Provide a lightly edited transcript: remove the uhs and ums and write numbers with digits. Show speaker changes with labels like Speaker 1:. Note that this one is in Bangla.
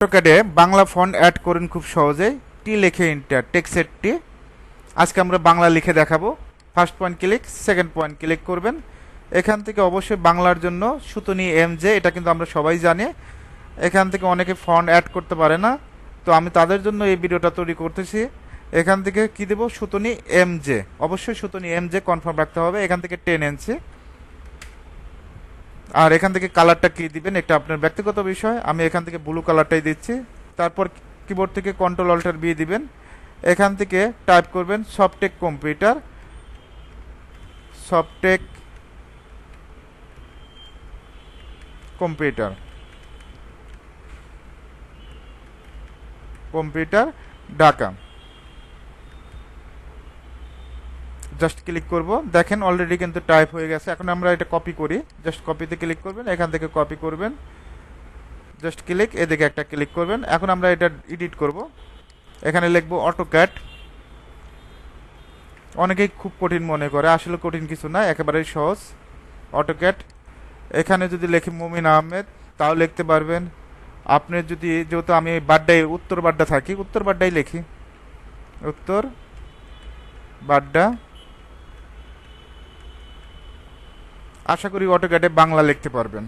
Speaker 1: অটোক্যাডে বাংলা ফন্ট অ্যাড করুন খুব সহজেই। টি লিখে এন্টার, টেক্সটের টি। আজকে আমরা বাংলা লিখে দেখাবো। First point click, second point click করবেন। এখান থেকে অবশ্যই বাংলার জন্য সুতনি এমজে, এটা কিন্তু আমরা সবাই জানি। এখান থেকে অনেকে ফন্ট অ্যাড করতে পারে না, তো আমি তাদের জন্য এই ভিডিওটা তৈরি করতেছি। এখান থেকে কি দেব, সুতনি এমজে, অবশ্যই সুতনি এমজে কনফার্ম রাখতে হবে। এখান থেকে 10 ইঞ্চি, আর এখান থেকে কালারটা কি দিবেন এটা আপনার ব্যক্তিগত বিষয়। আমি এখান থেকে ব্লু কালারটাই দিচ্ছি। তারপর কিবোর্ড থেকে কন্ট্রোল অল্টার বি দিবেন। এখান থেকে টাইপ করবেন Softech computer, Softech computer, computer Dhaka. Just click করব, দেখেন অলরেডি কিন্তু টাইপ হয়ে গেছে। এখন আমরা এটা কপি করি, জাস্ট কপিতে ক্লিক করবেন, এখান থেকে কপি করবেন, জাস্ট ক্লিক, এদিকে একটা ক্লিক করবেন। এখন আমরা এটা এডিট করব। এখানে লিখবো অটোক্যাড। অনেকেই খুব কঠিন মনে করে, আসলে কঠিন কিছু না, একেবারেই সহজ অটোক্যাড। এখানে যদি লিখি মুমিন আহমেদ তাও লিখতে পারবেন। আপনি যদি, যেহেতু আমি বাড্ডায়, উত্তর বাড্ডা থাকি, উত্তর বাড্ডাই লিখি, উত্তর বাড্ডা। আশা করি অটোক্যাডে বাংলা লিখতে পারবেন।